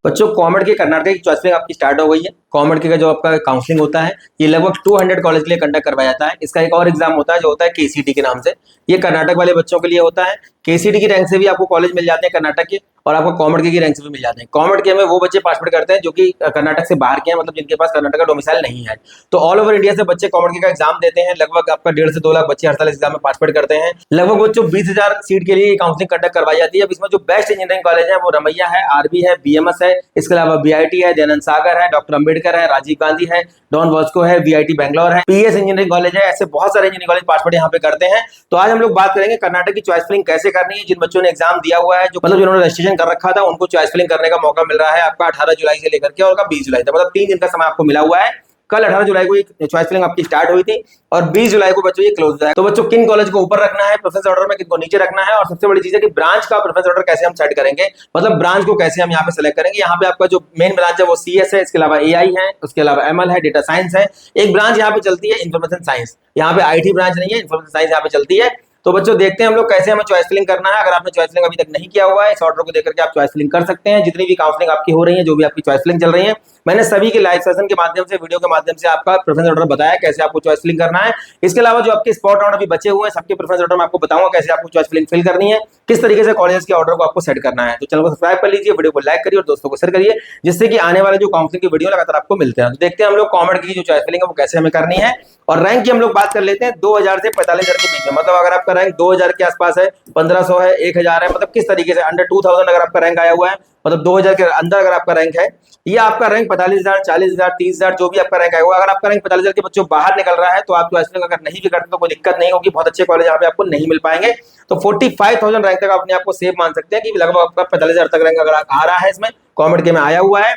बच्चों कॉमेड के कर्नाटक की चॉइसिंग आपकी स्टार्ट हो गई है। कॉमेड के का जो आपका काउंसलिंग होता है ये लगभग 200 कॉलेज के लिए कंडक्ट करवाया जाता है। इसका एक और एग्जाम होता है जो होता है केसीटी के नाम से। ये कर्नाटक वाले बच्चों के लिए होता है। केसीटी की रैंक से भी आपको कॉलेज मिल जाते हैं कर्नाटक के, और आपको कॉमेड की रैंक से भी मिल जाते हैं। कॉमेड के में वो बच्चे पार्टिसिपेट करते हैं जो कि कर्नाटक से बाहर के हैं, मतलब जिनके पास कर्नाटक का डोमिसाइल नहीं है। तो ऑल ओवर इंडिया से बच्चे कॉमेड के का एग्जाम देते हैं। लगभग आपका 1.5 से 2 लाख बच्चे हर साल एग्जाम में पार्टिसिपेट करते हैं। लगभग बच्चों 20,000 सीट के लिए काउंसलिंग कंडक्ट करवाई जाती है। अब इसमें जो बेस्ट इंजीनियरिंग कॉलेज है वो रमैया है, आरबी है, बीएमएस है, इसके अलावा बीआईटी है, दयानंद सागर है, डॉक्टर अंबेडकर है, राजीव गांधी है, डॉन बॉस्को है, वीआईटी बैंगलोर है, पीएस इंजीनियरिंग कॉलेज है। ऐसे बहुत सारे इंजीनियरिंग कॉलेज पार्टिसिपेट यहाँ पे करते हैं। तो आज हम लोग बात करेंगे कर्नाटक की चॉइस फिलिंग कैसे करनी है। जिन बच्चों ने एग्जाम दिया हुआ है, जो मतलब जिन्होंने रजिस्ट्रेशन कर रखा था, उनको चॉइस फिलिंग करने का मौका मिल रहा है आपका 18 जुलाई से लेकर के और 20 जुलाई तक, मतलब 3 दिन का समय आपको मिला हुआ है। कल 18 जुलाई को एक चॉइस फिलिंग आपकी स्टार्ट हुई थी और 20 जुलाई को बच्चों ये क्लोज है। तो बच्चों किन कॉलेज को ऊपर रखना है प्रेफरेंस ऑर्डर में, किनको नीचे रखना है, और सबसे बड़ी चीज है कि ब्रांच का प्रेफरेंस ऑर्डर कैसे हम सेट करेंगे, मतलब ब्रांच को कैसे हम यहाँ पे सेलेक्ट करेंगे। यहाँ पे आपका जो मेन ब्रांच है वो सीएस है, इसके अलावा एआई है, उसके अलावा एमएल है, डेटा साइंस है। एक ब्रांच यहाँ पे चलती है इन्फॉर्मेशन साइंस, यहाँ पे आईटी ब्रांच नहीं है, इन्फॉर्मेशन साइंस यहाँ पे चलती है। तो बच्चों देखते हैं हम लोग कैसे हमें चॉइस फिलिंग करना है। अगर आपने चॉइस फिलिंग अभी तक नहीं किया हुआ है, इस ऑर्डर को देकर के आप चॉइस फिलिंग कर सकते हैं। जितनी भी काउंसलिंग आपकी हो रही है, जो भी आपकी चॉइस फिलिंग चल रही है, मैंने सभी के लाइव सेशन के माध्यम से, वीडियो के माध्यम से आपका प्रेफरेंस ऑर्डर बताया कैसे आपको चॉइस फिलिंग करना है। इसके अलावा जो आपके स्पॉट राउंड अभी बचे हुए हैं, सबके प्रेफरेंस ऑर्डर में आपको बताऊंगा कैसे आपको चॉइस फिलिंग फिल करनी है, किस तरीके से कॉलेज के ऑर्डर को आपको सेट करना है। तो चैनल को सब्सक्राइब कर लीजिए, वीडियो को लाइक करिए और दोस्तों को शेयर करिए, जिससे कि आने वाले जो काउंसलिंग की वीडियो लगातार आपको मिलते हैं। तो देखते हैं हम लोग कॉमेड की जो चॉइस फिलिंग है वो कैसे हमें करनी है। और रैंक की हम लोग बात कर लेते हैं 2000 से 45,000 के बीच में, मतलब अगर आपका रैंक 2000 के आसपास है, 1500 है, 1000 है, मतलब किस तरीके से अंडर 2000 अगर आपका रैंक आया हुआ है, मतलब 2000 के अंदर अगर आपका रैंक है, या आपका रैंक 45,000, 40,000, 30,000 जो भी आपका रैंक आया हुआ, अगर आपका रैंक 45,000 के बच्चों बाहर निकल रहा है तो आप चॉइस फिलिंग अगर नहीं भी करते तो कोई दिक्कत नहीं होगी। बहुत अच्छे कॉलेज यहाँ पे आपको नहीं मिल पाएंगे। तो 45,000 रैंक तक अपने आपको सेफ मान सकते हैं कि लगभग आपका 45,000 तक रैंक अगर आ रहा है, इसमें कॉमेड के में आया हुआ है,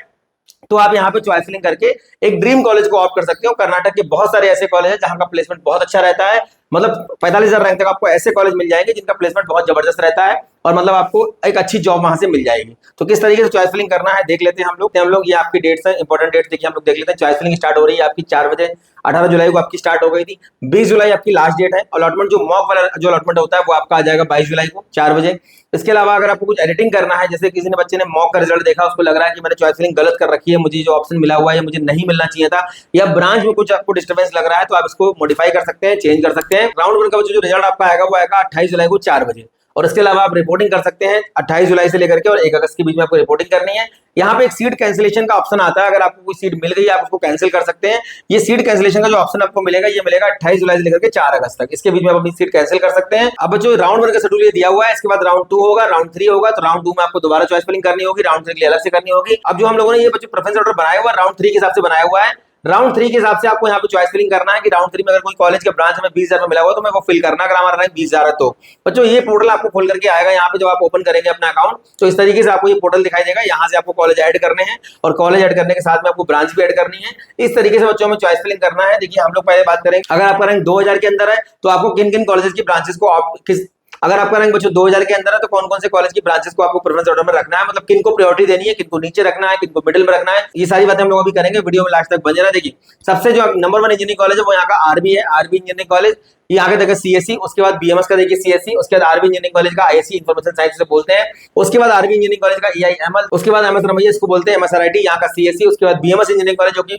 तो आप यहाँ पे चॉइस फिलिंग करके एक ड्रीम कॉलेज को ऑप्ट कर सकते हो। कर्नाटक के बहुत सारे ऐसे कॉलेज हैं जहां का प्लेसमेंट बहुत अच्छा रहता है, मतलब 45,000 रैंक तक आपको ऐसे कॉलेज मिल जाएंगे जिनका प्लेसमेंट बहुत जबरदस्त रहता है और मतलब आपको एक अच्छी जॉब वहां से मिल जाएगी। तो किस तरीके से चॉइस फिलिंग करना है देख लेते हैं हम लोग। ये आपकी डेट्स है, इंपॉर्टेंट डेट्स देखिए हम लोग देख लेते हैं। चॉइस फिलिंग स्टार्ट हो रही है आपकी 4 बजे, 18 जुलाई को आपकी स्टार्ट हो गई थी, 20 जुलाई आपकी लास्ट डेट है। अलॉटमेंट जो मॉक वाला जो अलॉटमेंट होता है वो आपका आ जाएगा 22 जुलाई को 4 बजे। इसके अलावा अगर आपको कुछ एडिटिंग करना है, जैसे किसी ने बच्चे ने मॉक का रिजल्ट देखा, उसको लग रहा है कि मैंने चॉइस फिलिंग गलत कर रखी है, मुझे जो ऑप्शन मिला हुआ है मुझे नहीं मिलना चाहिए था, या ब्रांच में कुछ आपको डिस्टर्बेंस लग रहा है, तो आप इसको मॉडिफाई कर सकते हैं, चेंज कर सकते हैं। राउंड वन का जो रिजल्ट आपका आएगा वो आएगा 28 जुलाई को 4 बजे। और इसके अलावा आप रिपोर्टिंग कर सकते हैं 28 जुलाई से लेकर के और 1 अगस्त के बीच में आपको रिपोर्टिंग करनी है। यहाँ पे एक सीट कैंसिलेशन का ऑप्शन आता है, अगर आपको कोई सीट मिल गई आप उसको कैंसिल कर सकते हैं। ये सीट कैंसिलेशन का जो ऑप्शन आपको मिलेगा ये मिलेगा 28 जुलाई से लेकर के 4 अगस्त तक, इसके बीच में आप अपनी सीट कैंसिल कर सकते हैं। अब जो राउंड वन का शेड्यूल ये दिया हुआ है, इसके बाद राउंड 2 होगा, राउंड 3 होगा। तो राउंड 2 में आपको दोबारा चॉइस फिलिंग करनी होगी, राउंड 3 के लिए अलग से करनी होगी। अब जो हम लोगों ने ये बच्चे प्रेफरेंस ऑर्डर बनाया हुआ है राउंड 3 के हिसाब से बनाया हुआ है, राउंड 3 के हिसाब से आपको यहाँ पे चॉइस फिलिंग करना है कि राउंड 3 में अगर कोई कॉलेज के ब्रांच में 20,000 में मिला हुआ तो मैं वो फिल करना, अगर हमारा रैंक 20,000 है तो। बच्चों ये पोर्टल आपको खोल करके आएगा, यहाँ पे जब आप ओपन करेंगे अपना अकाउंट तो इस तरीके से आपको ये पोर्टल दिखाई देगा। यहाँ से आपको कॉलेज ऐड करने हैं और कॉलेज ऐड करने के साथ में आपको ब्रांच भी ऐड करनी है। इस तरीके से बच्चों में चॉइस फिलिंग करना है। देखिए हम लोग पहले बात करेंगे, अगर आपका रैंक 2000 के अंदर है तो आपको किन किन कॉलेज की ब्रांचेस को अगर आपका रैंक बच्चों 2000 के अंदर है तो कौन कौन से कॉलेज की ब्रांचेस को आपको प्रेफरेंस ऑर्डर में रखना है, मतलब किनको प्रायोरिटी देनी है, किनको नीचे रखना है, किनको मिडिल में रखना है, ये सारी बातें हम लोग अभी करेंगे। वीडियो में लास्ट तक बने रहना। देखिए सबसे जो नंबर 1 इंजीनियरिंग कॉलेज है वो यहाँ का आरबी है, आरबी इंजीनियरिंग कॉलेज। ये आगे देखिए सीएससी, उसके बाद बीएमएस का देखिए सीएससी, उसके बाद आरबी इंजीनियरिंग कॉलेज का आईएससी इन्फॉर्मेशन साइंस से बोलते हैं, उसके बाद आरबी इंजीनियरिंग कॉलेज का ईआईएमएल, उसके बाद एमएस रमैया इसको बोलते हैं, एमएसआरआईटी यहाँ का सीएससी, उसके बाद बीएमएस इंजीनियरिंग कॉलेज जो कि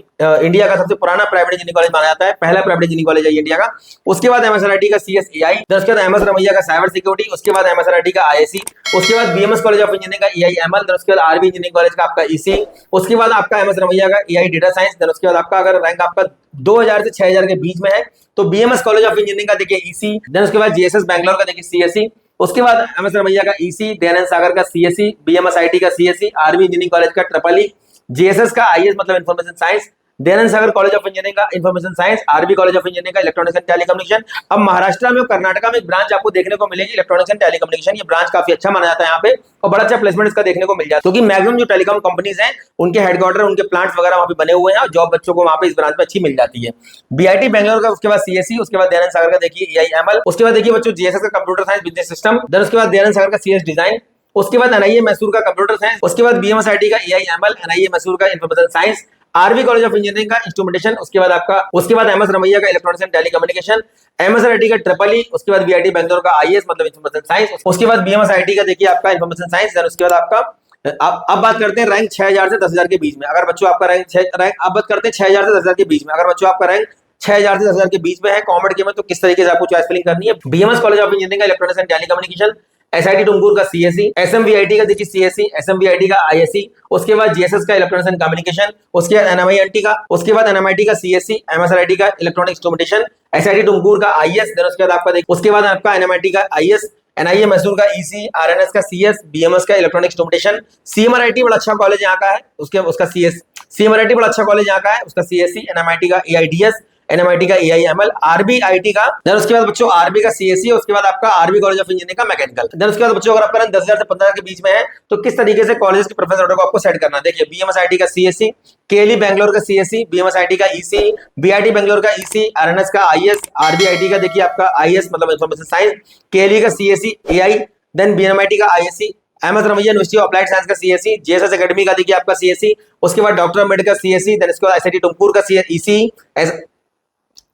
इंडिया का सबसे पुराना प्राइवेट इंजीनियरिंग कॉलेज माना जाता है, पहला प्राइवेट इंजीनियरिंग कॉलेज है इंडिया का। उसके बाद एमएसआरआईटी का सीएसएआई, उसके बाद एमएस रमैया का साइबर सिक्योरिटी, उसके बाद एमएसआरआईटी का आईएससी, उसके बाद बीएमएस कॉलेज ऑफ इंजीनियरिंग का ईआईएमएल, उसके बाद आरबी इंजीनियरिंग कॉलेज का आपका ईसी, उसके बाद आपका एमएस रमैया का ईआई डेटा साइंस, उसके बाद आपका अगर रैंक आपका 2000 से 6000 के बीच में है तो बीएमएस कॉलेज ऑफ इंजीनियरिंग का देखिए ईसी, देन उसके बाद जीएसएस बैंगलोर का देखिए सीएससी, उसके बाद एमएस रमैया का ईसी, दयानंद सागर का सीएससी, बीएमएस आईटी का सीएससी, आरबी इंजीनियरिंग कॉलेज का ट्रिपल ई, जीएसएस का आईएस मतलब information science, Dayanand Sagar college of engineering का information science, RB college of engineering का इलेक्ट्रॉनिक्स एंड टेलीकम्युनिकेशन। अब महाराष्ट्र में और कर्नाटक में एक ब्रांच आपको देखने को मिलेगी इलेक्ट्रॉनिक्स एंड टेलीकम्युनिकेशन। ये ब्रांच काफी अच्छा माना जाता है यहाँ पे और बड़ा अच्छा प्लेसमेंट इसका देखने को मिल जाता है, क्योंकि मैक्सिमम जो टेलीकॉम कंपनीज हैं उनके हेडक्वार्टर, उनके प्लांट्स वगैरह वहां पे बने हुए हैं और जॉब बच्चों को वहां पे इस ब्रांच में अच्छी मिल जाती है। बीआईटी बैंगलोर का, उसके बाद सीएससी, उसके बाद दयानंद सागर का देखिए ईआईएमएल, उसके बाद देखिए बच्चों जीएसएस का computer science business system, then उसके बाद दयानंद सागर का सीएस डिजाइन, उसके बाद एनआईए मैसूर का कंप्यूटर साइंस, उसके बाद बीएमएसआईटी का ईआईएमएल, एनआईए मैसूर का information science, RB college of engineering का इंस्ट्रूमेंटेशन, उसके बाद आपका उसके बाद एमएस रमैया का इलेक्ट्रॉनिक्स एंड टेलीकम्युनिकेशन, एमएसआरआईटी का ट्रिपल ई, उसके बाद बीआईटी बैंगलोर का आईएएस मतलब इंफॉर्मेशन साइंस, उसके बाद बीएमएसआईटी का देखिए आपका इंफॉर्मेशन साइंस, देन उसके बाद आपका अब बात करते हैं रैंक 6000 से 10,000 के बीच में। अगर बच्चों आपका रैंक अब बात करते हैं 6000 से 10,000 के बीच में। अगर बच्चों आपका रैंक 6000 से 10,000 के बीच में है कॉमर्स के में, तो किस तरीके से आपको चॉइस फिलिंग करनी है। बीएमएस कॉलेज ऑफ इंजीनियरिंग का electronics and telecommunication, SIT Tumkur का सीएससी, एसएमवीआईटी का देखिए सीएससी, एसएमवीआईटी का आईएससी, उसके बाद जीएसएस का इलेक्ट्रॉनिक्स एंड कम्युनिकेशन, उसके बाद एनएमआईटी का, उसके बाद एनएमआईटी का सीएससी, एमएसआरआईटी का इलेक्ट्रॉनिक इंस्ट्रूमेंटेशन, एसआईटी टुमकुर का आईएस, देन उसके बाद आपका देखिए उसके बाद आपका एनएमआईटी का आईएस, एनआईए मैसूर का ईसी, आरएनएस का सीएस, बीएमएस का इलेक्ट्रॉनिक इंस्ट्रूमेंटेशन, सीएमआरआईटी बड़ा अच्छा कॉलेज यहाँ का है, उसका सीएस, सीएमआरआईटी बड़ा अच्छा कॉलेज यहाँ का है, उसका सीएससी, एनएमआईटी का एआईडीएस, एनएमआईटी का एआईएमएल, आरबीआईटी का, देन उसके बाद बच्चों आरबी का सीएससी, उसके बाद आपका आरबी कॉलेज ऑफ इंजीनियरिंग का मैकेनिकल। देन उसके बाद बच्चों अगर आपका 10,000 से 15,000 के बीच में है तो किस तरीके से कॉलेज के प्रेफरेंस ऑर्डर को आपको सेट करना है। देखिए बीएमएसआईटी का सीएससी, केएलई बैंगलोर का सीएससी, बीएमएसआईटी का ईसी, बीआईटी बैंगलोर का ईसी, आरएनएस का आईएस, आरबीआईटी का देखिए आपका आईएस मतलब इंफॉर्मेशन साइंस, केएलई का सीएससी एआई, देन बीएमआईटी का ISC, MS Ramaiah university of applied science का सीएससी, जेएसएस एकेडमी का देखिए आपका सीएससी, उसके बाद डॉक्टर अम्बेडकर का सीएससी, देन इसके बाद एसआईटी टुमकुर का ईसी,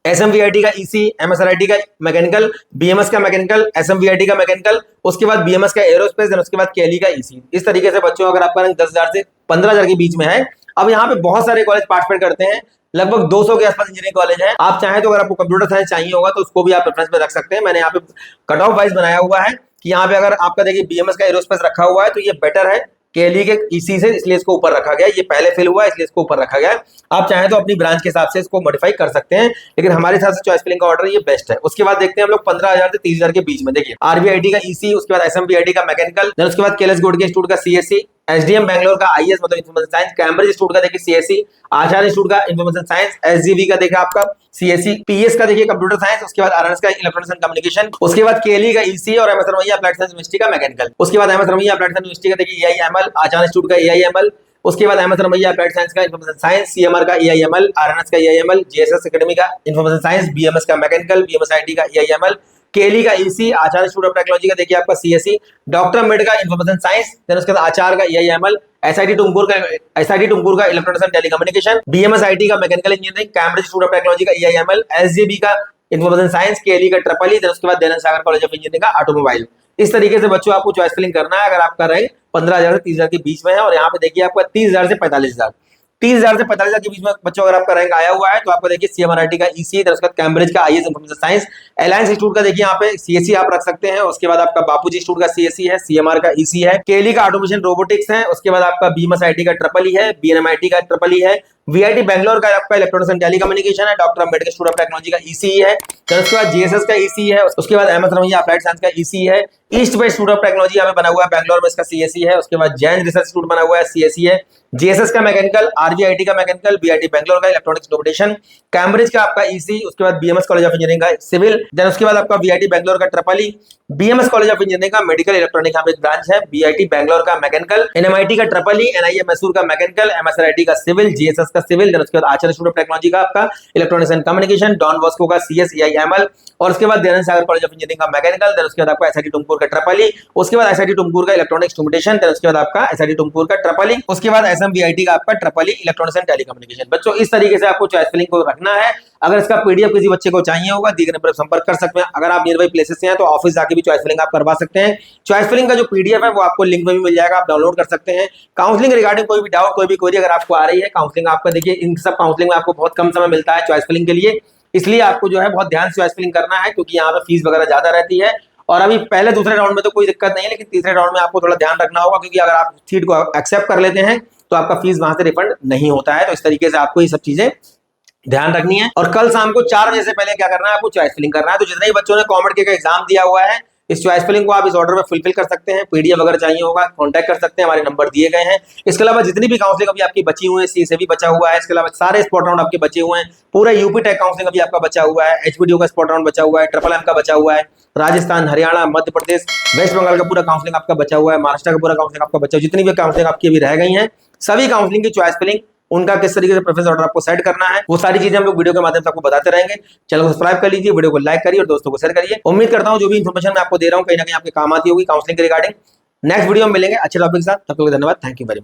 एसएमवीआईटी का ईसी, एमएसआरआईटी का मैकेनिकल, बीएमएस का मैकेनिकल, एसएमवीआईटी का मैकेनिकल, उसके बाद बीएमएस का एरोस्पेस, देन उसके बाद केएलई का ईसी। इस तरीके से बच्चों अगर आपका रैंक 10,000 से 15,000 के बीच में है। अब यहाँ पे बहुत सारे कॉलेज पार्टिसिपेट करते हैं, लगभग 200 के आसपास इंजीनियरिंग कॉलेज है। आप चाहें तो अगर आपको कंप्यूटर साइंस चाहिए होगा तो उसको भी आप रेफरेंस में रख सकते हैं। मैंने यहाँ पे कट ऑफ वाइज बनाया हुआ है कि यहाँ पे अगर आपका देखिए बीएमएस का एरोस्पेस रखा हुआ है तो ये बेटर है केएलई के ईसी से, इसलिए इसको ऊपर रखा गया। ये पहले फिल हुआ है इसलिए इसको ऊपर रखा गया। आप चाहें तो अपनी ब्रांच के हिसाब से इसको मॉडिफाई कर सकते हैं, लेकिन हमारे हिसाब से चॉइस फिलिंग का ऑर्डर ये बेस्ट है। उसके बाद देखते हैं हम लोग 15,000 से 30,000 के बीच में। देखिए आरबीआईटी का ईसी, उसके बाद एसएमवीआईटी का मैकेनिकल, देन उसके बाद केएलएस गोडगे इंस्टीट्यूट का सीएससी, एसडीएम बैंगलोर का आईएस मतलब इंफॉर्मेशन साइंस, कैम्ब्रिज इंस्टीट्यूट का देखिए सीएससी, आचार्य इंस्टीट्यूट का इंफॉर्मेशन साइंस, एसजीवी का देखिए आपका सीएससी, पीएस का देखिए कंप्यूटर साइंस, उसके बाद आरएनएस का इलेक्ट्रॉनिक्स एंड कम्युनिकेशन, उसके बाद केएलई का ईसी और MS Ramaiah applied science university का मैकेनिकल, उसके बाद MS Ramaiah applied science university का देखिए एआईएमएल, आचार्य इंस्टीट्यूट का एआईएमएल, उसके बाद एमएस रमैया अप्लाइड साइंस का इंफॉर्मेशन साइंस, सीएमआर का एआईएमएल, आरएनएस का एआईएमएल, जीएसएस एकेडमी का इंफॉर्मेशन साइंस, बीएमएस का मैकेनिकल, बीएमएसआईटी का एआईएमएल, केएलई का EC, Acharya institute of technology का देखिए आपका सीएससी, डॉक्टर अम्बेडकर का इंफॉर्मेशन साइंस, देन उसके बाद आचार्य का एआईएमएल, एसआईटी टुमकुर का इलेक्ट्रॉनिक्स एंड टेलीकम्युनिकेशन, बीएमएसआईटी का mechanical engineering, Cambridge institute of technology का एआईएमएल, एसजीबी का इंफॉर्मेशन साइंस, केएलई का ट्रिपल ई, देन उसके बाद Dayanand Sagar college of engineering का ऑटोमोबाइल। इस तरीके से बच्चों आपको चॉइस फिलिंग करना है अगर आपका रैंक 15,000 से 30,000 के बीच में है। और यहाँ पे देखिए आपका 30,000 से 45,000, 30,000 से 45,000 के बीच में बच्चों अगर आपका रैंक आया हुआ है तो आपको देखिए सीएमआरआईटी का ईसी, उसके बाद कैम्ब्रिज का IS information science, alliance institute का देखिए यहाँ पे सीएससी आप रख सकते हैं। उसके बाद आपका बापूजी इंस्टीट्यूट का सीएससी है, सीएमआर का ईसी है, केएलई का ऑटोमेशन रोबोटिक्स है, उसके बाद आपका बीएमएसआईटी का ट्रिपल ई है, बीएनएमआईटी का ट्रिपल ई है, वीआईटी बैंगलोर का आपका इलेक्ट्रॉनिक्स एंड टेलीकम्युनिकेशन है, doctor Ambedkar institute of technology का ईसी है, फिर उसके बाद जीएसएस का ईसी है, उसके बाद एमएस रमैया अप्लाइड साइंस का ईसी है, east west institute of technology यहाँ पे बना हुआ है बैंगलोर में, इसका सीएससी है, उसके बाद जैन रिसर्च इंस्टीट्यूट बना हुआ है, सीएससी है, जीएसएस का मैकेनिकल, आरबीआईटी का मैकेनिकल, बीआईटी बैंगलोर का इलेक्ट्रॉनिक्स इंस्ट्रूमेंटेशन, कैम्ब्रिज का आपका ईसी, उसके बाद बीएमएस कॉलेज ऑफ इंजीनियरिंग का सिविल, देन उसके बाद आपका बीआईटी बैंगलोर का triple E, BMS college of engineering का मेडिकल इलेक्ट्रॉनिक यहाँ पे एक ब्रांच है, बीआईटी बैंगलोर का मैकेनिकल, एनएमआईटी का ट्रिपल ई, एनआईए मैसूर का मैकेनिकल, एमएसआरआईटी का सिविल, जीएसएस का सिविल, देन उसके बाद आचार्य इंस्टीट्यूट ऑफ टेक्नोलॉजी का आपका electronics and communication, Don Bosco का सीएस एआईएमएल, और उसके बाद Dayanand Sagar college of engineering का मैकेनिकल, देन उसके बाद आपका एसआईटी टुमकुर का ट्रिपल ई, उसके बाद एसआईटी टुमकुर का इलेक्ट्रॉनिक इंस्ट्रूमेंटेशन, देन उसके बाद आपका एसआईटी टुमकुर का ट्रिपल ई, उसके बाद एसएमवीआईटी का आपका triple E electronics and telecommunication. बच्चों इस तरीके से आपको चॉइस फिलिंग को रखना है। अगर इसका पीडीएफ किसी बच्चे को चाहिए होगा दिए गए नंबर पर संपर्क कर सकते हैं। अगर आप नियर बाई प्लेसेस से हैं तो ऑफिस जाके भी चॉइस फिलिंग आप करवा सकते हैं। चॉइस फिलिंग का जो पीडीएफ है वो आपको लिंक में भी मिल जाएगा, आप डाउनलोड कर सकते हैं। काउंसलिंग रिगार्डिंग कोई भी डाउट, कोई भी क्वेरी अगर आपको आ रही है, काउंसलिंग आपका देखिए इन सब काउंसलिंग में आपको बहुत कम समय मिलता है चॉइस फिलिंग के लिए, इसलिए आपको जो है बहुत ध्यान से चॉइस फिलिंग करना है, क्योंकि यहाँ पे फीस वगैरह ज्यादा रहती है। और अभी पहले दूसरे राउंड में तो कोई दिक्कत नहीं है, लेकिन तीसरे राउंड में आपको थोड़ा ध्यान रखना होगा, क्योंकि अगर आप सीट को एक्सेप्ट कर लेते हैं तो आपका फीस वहां से रिफंड नहीं होता है। तो इस तरीके से आपको ये सब चीजें ध्यान रखनी है। और कल शाम को 4 बजे से पहले क्या करना है, आपको चॉइस फिलिंग करना है। तो जितने भी बच्चों ने कॉमेड के का एग्जाम दिया हुआ है, इस चॉइस फिलिंग को आप इस ऑर्डर में फुलफिल कर सकते हैं। पीडीएफ अगर चाहिए होगा कांटेक्ट कर सकते हैं, हमारे नंबर दिए गए हैं। इसके अलावा जितनी भी काउंसलिंग अभी आपकी बची हुई है, सी से भी बचा हुआ है, इसके अलावा सारे स्पॉट राउंड आपके बचे हुए हैं, पूरा यूपी टेक काउंसलिंग अभी आपका बचा हुआ है, एचपीडीओ का स्पॉट राउंड बचा हुआ है, ट्रिपल एम का बचा हुआ है, राजस्थान, हरियाणा, मध्य प्रदेश, वेस्ट बंगाल का पूरा काउंसलिंग आपका बचा हुआ है, महाराष्ट्र का पूरा काउंसलिंग आपका बचा हुआ है। जितनी भी काउंसलिंग आपकी अभी रह गई हैं, सभी काउंसलिंग की चॉइस फिलिंग, उनका किस तरीके से प्रेफरेंस ऑर्डर आपको सेट करना है, वो सारी चीजें हम लोग वीडियो के माध्यम से आपको बताते रहेंगे। चैनल को सब्सक्राइब कर लीजिए, वीडियो को लाइक करिए और दोस्तों को शेयर करिए। उम्मीद करता हूं जो भी इन्फॉर्मेशन मैं आपको दे रहा हूं कहीं ना कहीं आपके काम आती होगी काउंसलिंग के रिगार्डिंग। नेक्स्ट वीडियो में मिलेंगे अच्छे टॉपिक के साथ, तब तक के लिए धन्यवाद। Thank you very much.